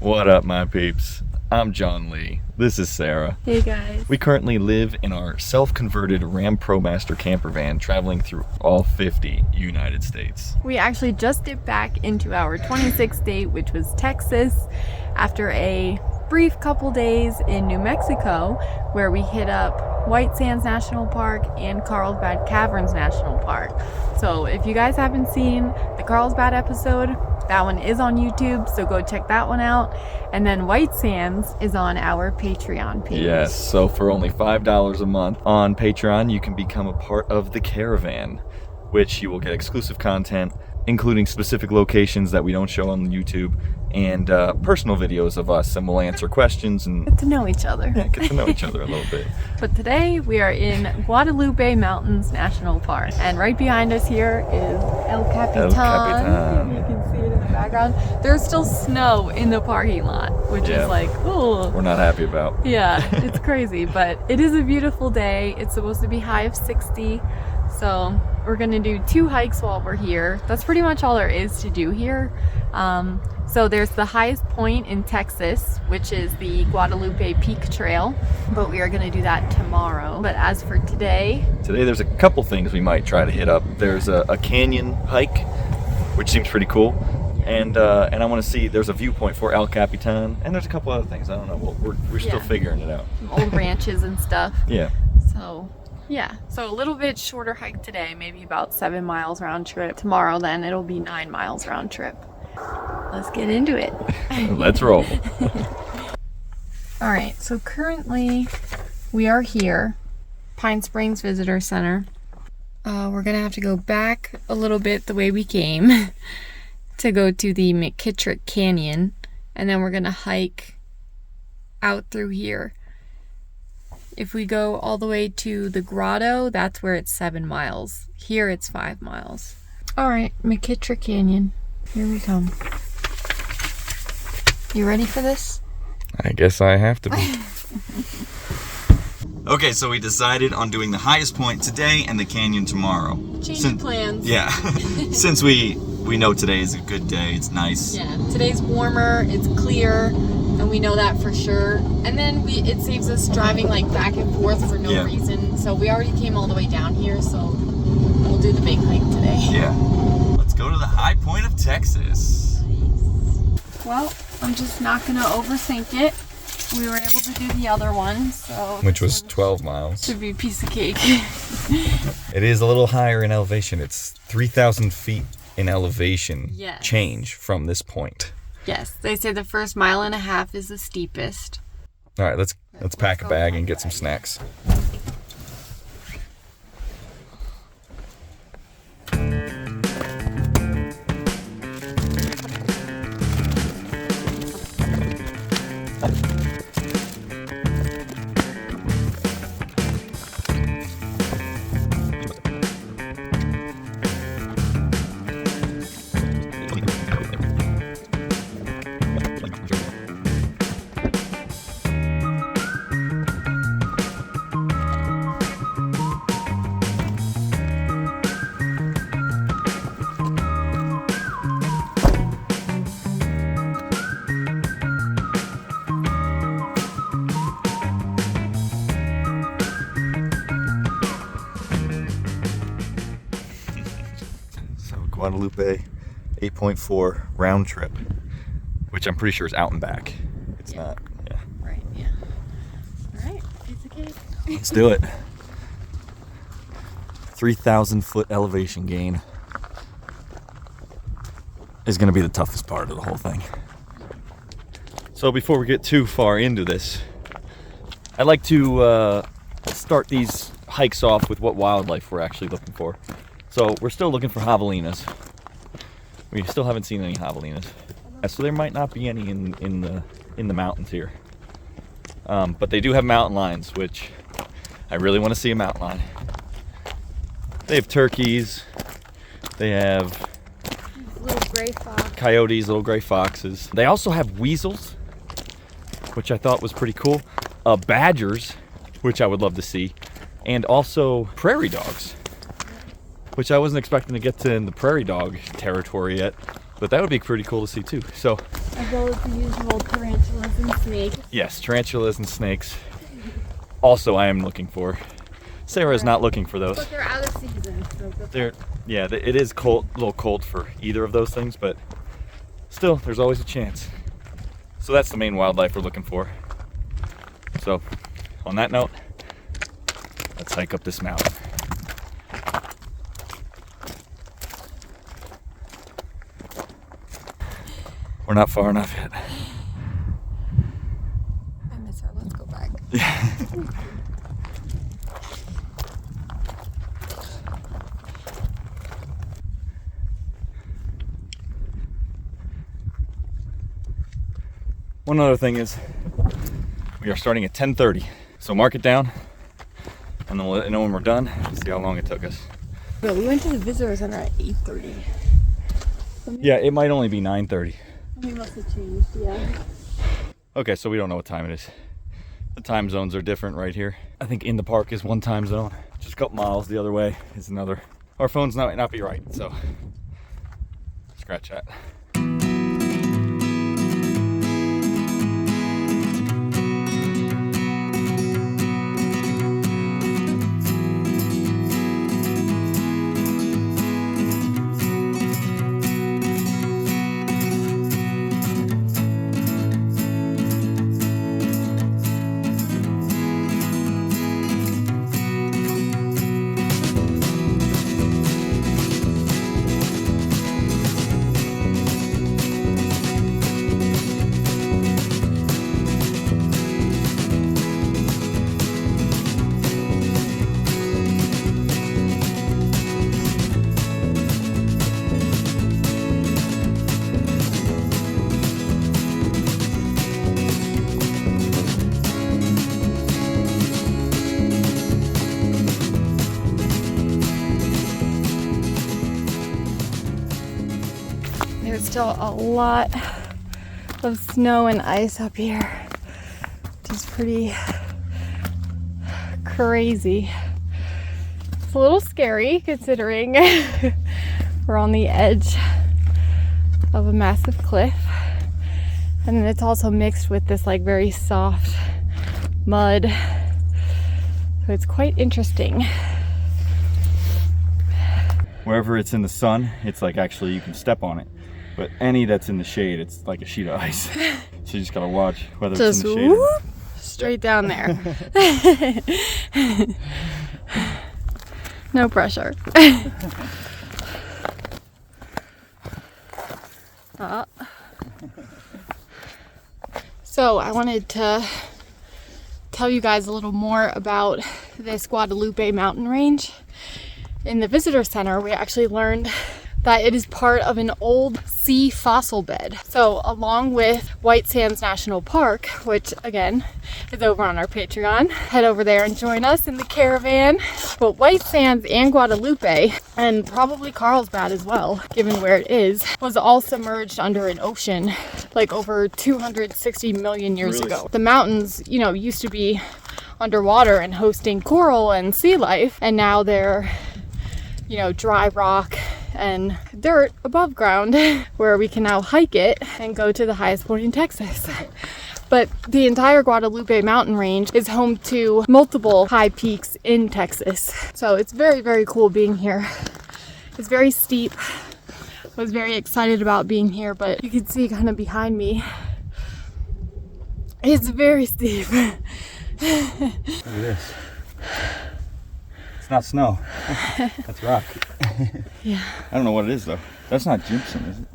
What up, my peeps? I'm John Lee. This is Sarah. Hey guys. We currently live in our self-converted Ram ProMaster camper van traveling through all 50 United States. We actually just dipped back into our 26th state, which was Texas, after a brief couple days in New Mexico, where we hit up White Sands National Park and Carlsbad Caverns National Park. So if you guys haven't seen the Carlsbad episode, that one is on YouTube, so go check that one out. And then White Sands is on our Patreon page. Yes, so for only $5 a month on Patreon, you can become a part of the caravan, which you will get exclusive content, including specific locations that we don't show on YouTube, and personal videos of us, and we'll answer questions and Get to know each other. yeah, get to know each other a little bit. But today we are in Guadalupe Mountains National Park, and right behind us here is El Capitan. El Capitan. You can see it in the background. There's still snow in the parking lot, which Yeah. is like, ooh. We're not happy about. Yeah, it's crazy, but it is a beautiful day. It's supposed to be high of 60, so we're gonna do 2 hikes while we're here. That's pretty much all there is to do here. So there's the highest point in Texas, which is the Guadalupe Peak Trail, but we are gonna do that tomorrow. But as for today, Today there's a couple things we might try to hit up. There's a canyon hike, which seems pretty cool. And I want to see, there's a viewpoint for El Capitan, and there's a couple other things. I don't know. We're still Yeah. figuring it out. some old ranches and stuff. Yeah. So yeah, so a little bit shorter hike today, maybe about 7 miles round trip. Tomorrow then it'll be 9 miles round trip. Let's get into it. Let's roll. All right, so currently we are here, Pine Springs Visitor Center. We're gonna have to go back a little bit the way we came to go to the McKittrick Canyon, and then we're gonna hike out through here. If we go all the way to the grotto, that's where it's 7 miles. Here it's 5 miles. All right, McKittrick Canyon. Here we come. You ready for this? I guess I have to be. Okay, so we decided on doing the highest point today and the canyon tomorrow. Change plans. Yeah. Since we know today is a good day, it's nice. Yeah, today's warmer, it's clear, and we know that for sure. And then it saves us driving like back and forth for no Yeah. reason. So we already came all the way down here, so we'll do the big hike today. Yeah. Let's go to the high point of Texas. Well, I'm just not gonna overthink it. We were able to do the other one, so Which was 12 miles. should be a piece of cake. It is a little higher in elevation. It's 3,000 feet in elevation Yes. change from this point. Yes, they say the first 1.5 miles is the steepest. All right, let's pack a go bag pack and a get some bag. snacks. So Guadalupe 8.4 round trip, which I'm pretty sure is out and back. It's Yeah. not. Yeah. Right, yeah. All right, piece of cake. Let's do it. 3,000 foot elevation gain is going to be the toughest part of the whole thing. So before we get too far into this, I'd like to start these hikes off with what wildlife we're actually looking for. So we're still looking for javelinas. We still haven't seen any javelinas, so there might not be any in the mountains here. But they do have mountain lions, which I really want to see a mountain lion. They have turkeys. They have Little gray fox. coyotes, little gray foxes. They also have weasels, which I thought was pretty cool. Badgers, which I would love to see, and also prairie dogs, which I wasn't expecting to get to in the prairie dog territory yet, but that would be pretty cool to see too. So As well as the usual tarantulas and snakes. Yes, tarantulas and snakes. Also, I am looking for. Sarah is not looking for those. But they're out of season. So it is cold, a little cold for either of those things, but still, there's always a chance. So that's the main wildlife we're looking for. So, on that note, let's hike up this mountain. We're not far enough yet. I miss her. Let's go back. Yeah. One other thing is, we are starting at 10:30, so mark it down, and then we'll let you know when we're done. See how long it took us. No, we went to the visitor center at 8:30. Yeah, it might only be 9:30. We must have changed, yeah. Okay, so we don't know what time it is. The time zones are different right here. I think in the park is one time zone. Just a couple miles the other way is another. Our phones might not be right, so scratch that. There's still a lot of snow and ice up here, which is pretty crazy. It's a little scary considering we're on the edge of a massive cliff, and then it's also mixed with this like very soft mud, so it's quite interesting. Wherever it's in the sun, it's like actually you can step on it. But any that's in the shade, it's like a sheet of ice. So you just gotta watch whether it's in the shade. Whoop, straight down there. No pressure. So I wanted to tell you guys a little more about this Guadalupe mountain range. In the visitor center, we actually learned that it is part of an old sea fossil bed. So along with White Sands National Park, which again is over on our Patreon, head over there and join us in the caravan. But White Sands and Guadalupe, and probably Carlsbad as well, given where it is, was all submerged under an ocean like over 260 million years ago. The mountains, you know, used to be underwater and hosting coral and sea life, and now they're, you know, dry rock and dirt above ground where we can now hike it and go to the highest point in Texas. But the entire Guadalupe mountain range is home to multiple high peaks in Texas. So it's very, very cool being here. It's very steep. I was very excited about being here, but you can see kind of behind me, it's very steep. Look at this. It's not snow. That's rock. Yeah. I don't know what it is though. That's not gypsum, is it?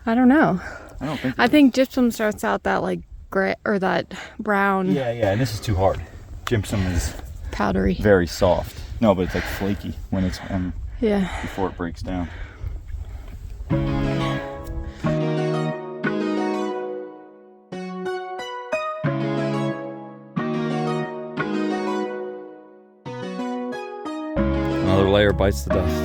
I don't know. I don't think. I think gypsum starts out that like gray or that brown. Yeah, and this is too hard. Gypsum is Powdery. very soft. No, but it's like flaky when it's Yeah. before it breaks down. Another layer bites the dust.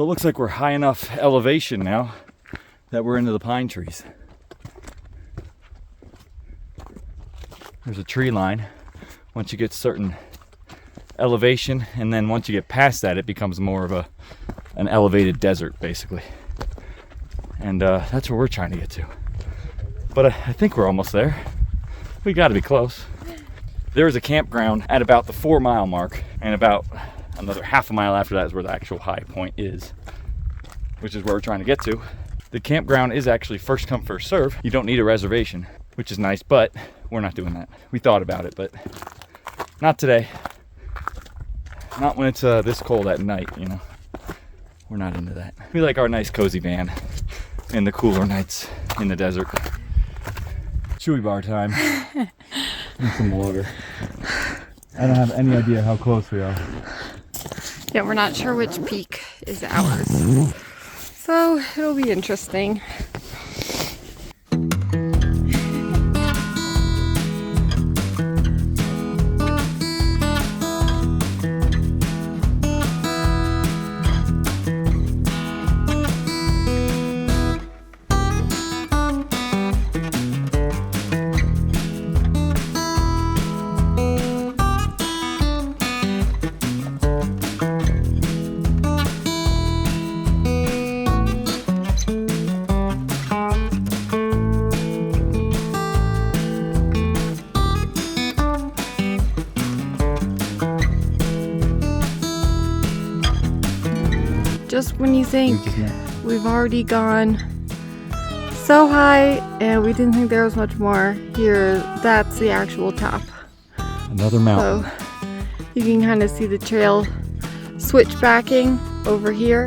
So it looks like we're high enough elevation now that we're into the pine trees. There's a tree line once you get certain elevation, and then once you get past that, it becomes more of an elevated desert, basically. And that's where we're trying to get to. But I think we're almost there. We got to be close. There is a campground at about the 4 mile mark, and about another half a mile after that is where the actual high point is, which is where we're trying to get to. The campground is actually first come, first serve. You don't need a reservation, which is nice, but we're not doing that. We thought about it, but not today. Not when it's this cold at night, you know. We're not into that. We like our nice cozy van in the cooler nights in the desert. Chewy bar time. And some water. I don't have any idea how close we are. Yeah, we're not sure which peak is ours. So it'll be interesting. Just when you think we've already gone so high and we didn't think there was much more, here, that's the actual top. Another mountain. So you can kind of see the trail switchbacking over here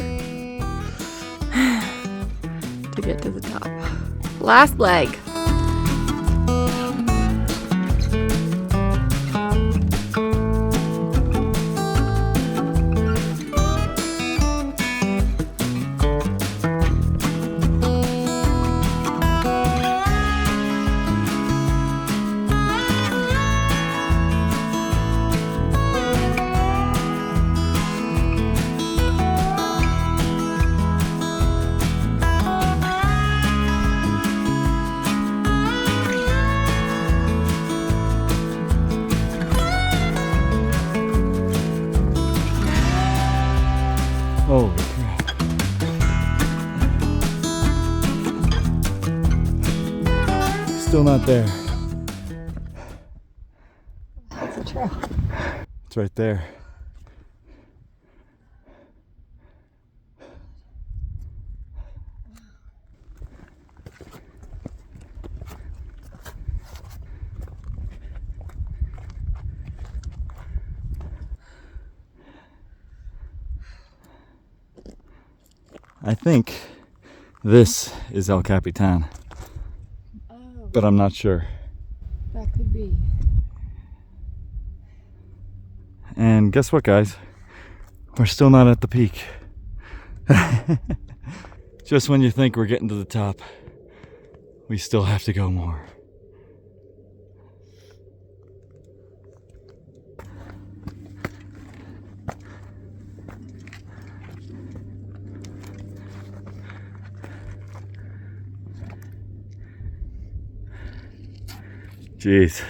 to get to the top. Last leg. Holy crap. Still not there. That's a trail. It's right there. I think this is El Capitan, but I'm not sure. That could be. And guess what, guys? We're still not at the peak. Just when you think we're getting to the top, we still have to go more. Jeez.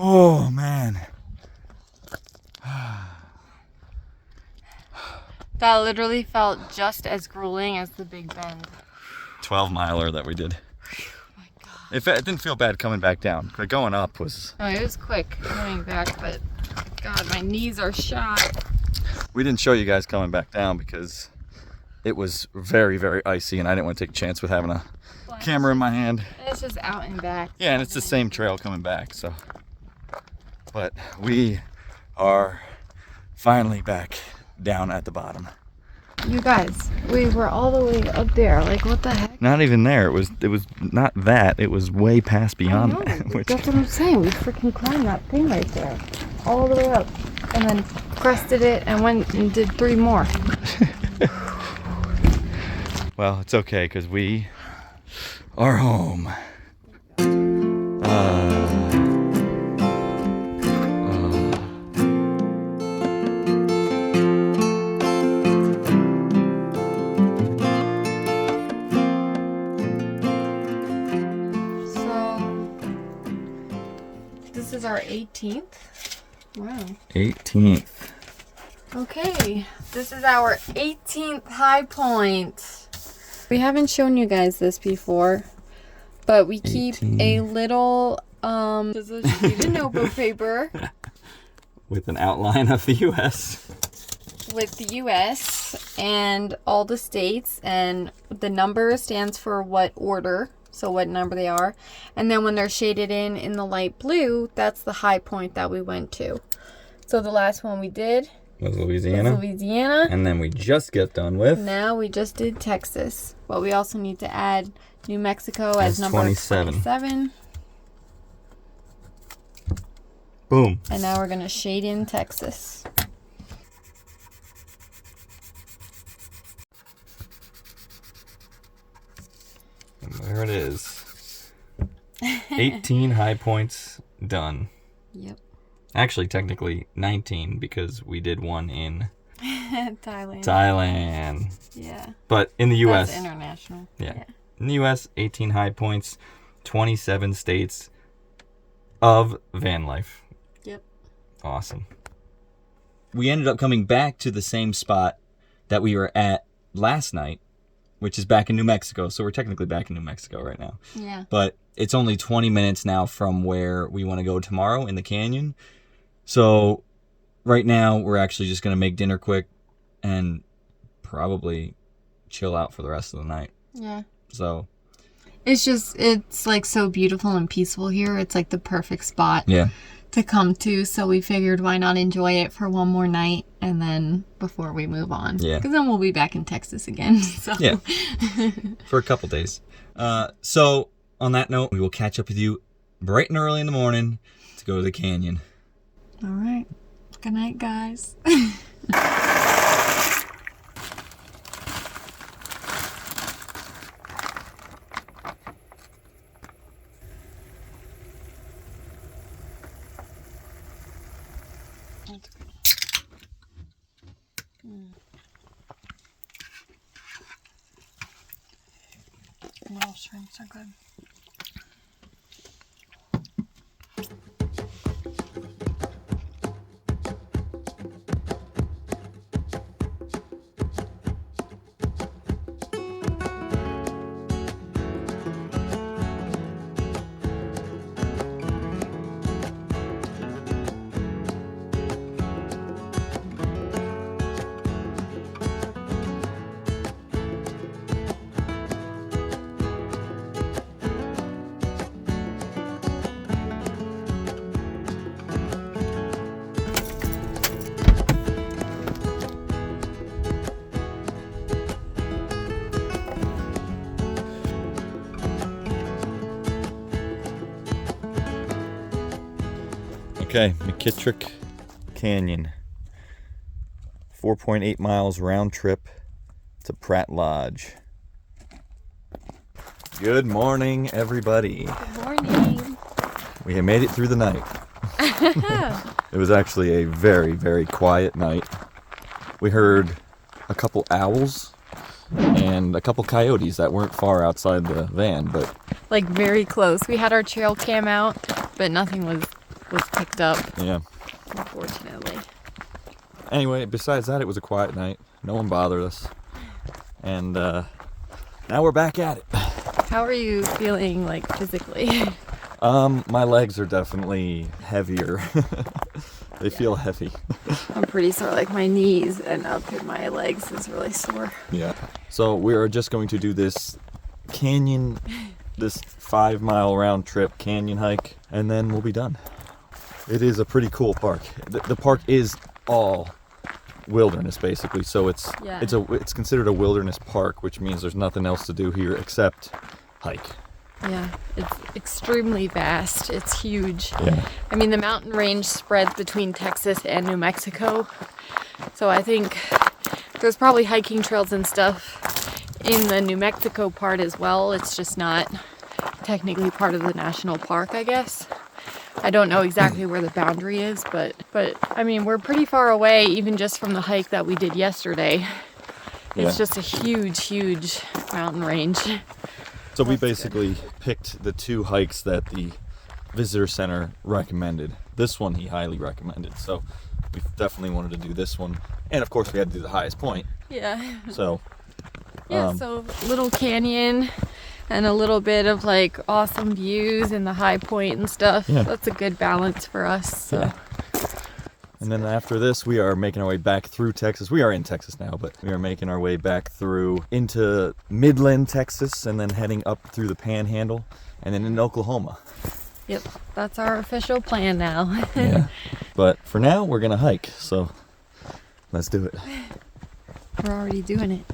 Oh, man. That literally felt just as grueling as the Big Bend. 12-miler that we did. Oh my God. It didn't feel bad coming back down. But going up was... Oh, it was quick coming back, but God, my knees are shot. We didn't show you guys coming back down because it was very, very icy, and I didn't want to take a chance with having a camera in my hand. It's just out and back. Yeah, and it's the same trail coming back, so. But we are finally back down at the bottom. You guys, we were all the way up there. Like, what the heck? Not even there. It was not that. It was way past beyond that. That's what I'm saying. We freaking climbed that thing right there. All the way up. And then crested it and went and did 3 more. Well, it's okay because we are home. This is our 18th. Wow. 18th. Okay, this is our 18th high point. We haven't shown you guys this before, but we keep 18. a little sheet of notebook paper With an outline of the U.S. with the U.S. and all the states, and the number stands for what order, so what number they are. And then when they're shaded in the light blue, that's the high point that we went to. So the last one we did was Louisiana. And then we just got done with. Now we just did Texas. But we also need to add New Mexico as number 27. Boom. And now we're going to shade in Texas. And there it is. 18 high points done. Yep. Actually, technically 19 because we did one in Thailand. Yeah. But in the U.S. That's international. Yeah. In the U.S., 18 high points, 27 states of van life. Yep. Awesome. We ended up coming back to the same spot that we were at last night, which is back in New Mexico. So we're technically back in New Mexico right now. Yeah. But it's only 20 minutes now from where we want to go tomorrow in the canyon. So right now we're actually just going to make dinner quick and probably chill out for the rest of the night. Yeah. So it's like so beautiful and peaceful here. It's like the perfect spot to come to. So we figured why not enjoy it for one more night and then before we move on. Yeah. Because then we'll be back in Texas again. So. Yeah. For a couple days. So on that note, we will catch up with you bright and early in the morning to go to the canyon. All right. Good night, guys. Little shrinks are good. Okay, McKittrick Canyon. 4.8 miles round trip to Pratt Lodge. Good morning, everybody. Good morning. We have made it through the night. It was actually a very, very quiet night. We heard a couple owls and a couple coyotes that weren't far outside the van, but Like very close. We had our trail cam out, but nothing was was picked up, Yeah. unfortunately. Anyway, besides that, it was a quiet night. No one bothered us. And now we're back at it. How are you feeling, like, physically? My legs are definitely heavier. They feel heavy. I'm pretty sore, like my knees and up in my legs is really sore. Yeah. So we are just going to do this canyon, this 5-mile round trip canyon hike, and then we'll be done. It is a pretty cool park. The park is all wilderness basically, so it's considered a wilderness park, which means there's nothing else to do here except hike. Yeah, it's extremely vast. It's huge. Yeah. I mean, the mountain range spreads between Texas and New Mexico. So I think there's probably hiking trails and stuff in the New Mexico part as well. It's just not technically part of the national park, I guess. I don't know exactly where the boundary is, but I mean, we're pretty far away even just from the hike that we did yesterday. It's just a huge, huge mountain range. So we basically picked the 2 hikes that the visitor center recommended. This one he highly recommended, so we definitely wanted to do this one. And of course we had to do the highest point. Yeah. So yeah, so little canyon and a little bit of like awesome views and the high point and stuff. Yeah. That's a good balance for us. So. Yeah. And then after this, we are making our way back through Texas. We are in Texas now, but we are making our way back through into Midland, Texas, and then heading up through the Panhandle, and then into Oklahoma. Yep, that's our official plan now. Yeah. But for now, we're going to hike, so let's do it. We're already doing it.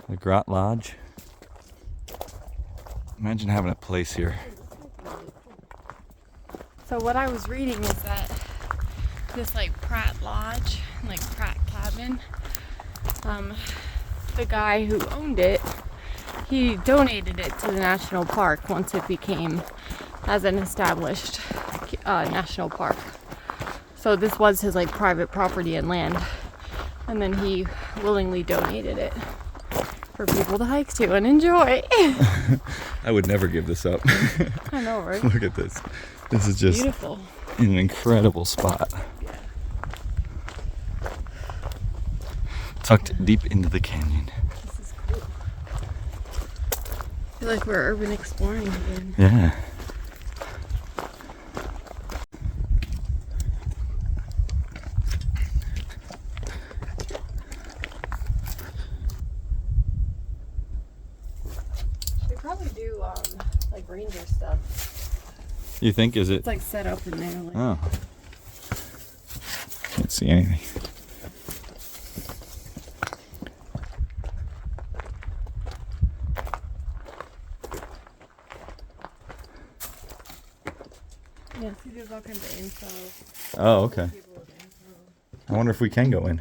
The Grot Lodge. Imagine having a place here. So what I was reading is that this like Pratt Lodge, like Pratt Cabin, the guy who owned it, he donated it to the national park once it became as an established national park. So this was his like private property and land And then he willingly donated it for people to hike to and enjoy. I would never give this up. I know, right? Look at this. This is just beautiful. an incredible spot. Yeah. Tucked deep into the canyon. This is cool. I feel like we're urban exploring again. Yeah. We probably do like ranger stuff. You think, is it? It's like set up in there. Like, Oh. Can't see anything. yeah, see, there's all kinds of info. Oh, okay. People with info. I wonder if we can go in.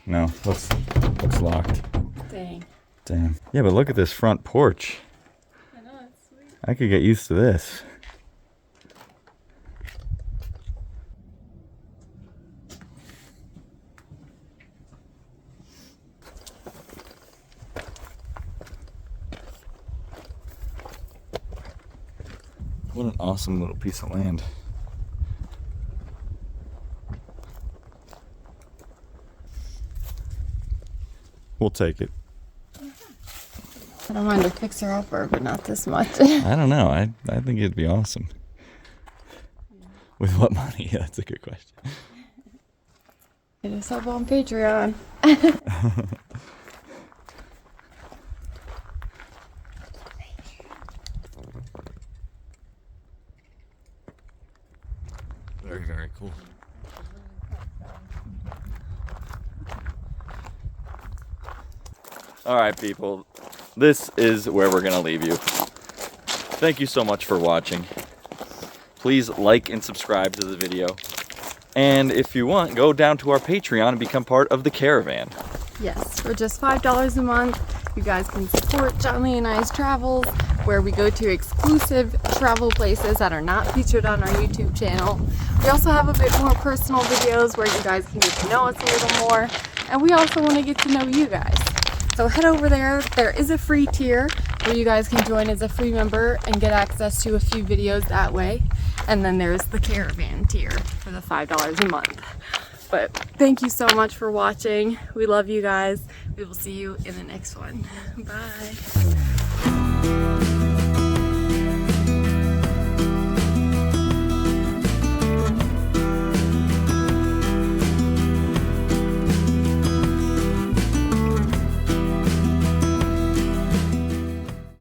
No, looks locked. Dang. Damn. Yeah, but look at this front porch. I know, it's sweet. I could get used to this. What an awesome little piece of land. We'll take it. I don't mind a fixer-upper, but not this much. I don't know. I think it'd be awesome. With what money? Yeah, that's a good question. Hit us up on Patreon. Very, very cool. All right, people. This is where we're going to leave you. Thank you so much for watching. Please like and subscribe to the video. And if you want, go down to our Patreon and become part of the caravan. Yes, for just $5 a month, you guys can support John Lee and I's travels, where we go to exclusive travel places that are not featured on our YouTube channel. We also have a bit more personal videos where you guys can get to know us a little more, and we also want to get to know you guys. So head over there. There is a free tier where you guys can join as a free member and get access to a few videos that way. And then there's the caravan tier for the $5 a month. But thank you so much for watching. We love you guys. We will see you in the next one. Bye.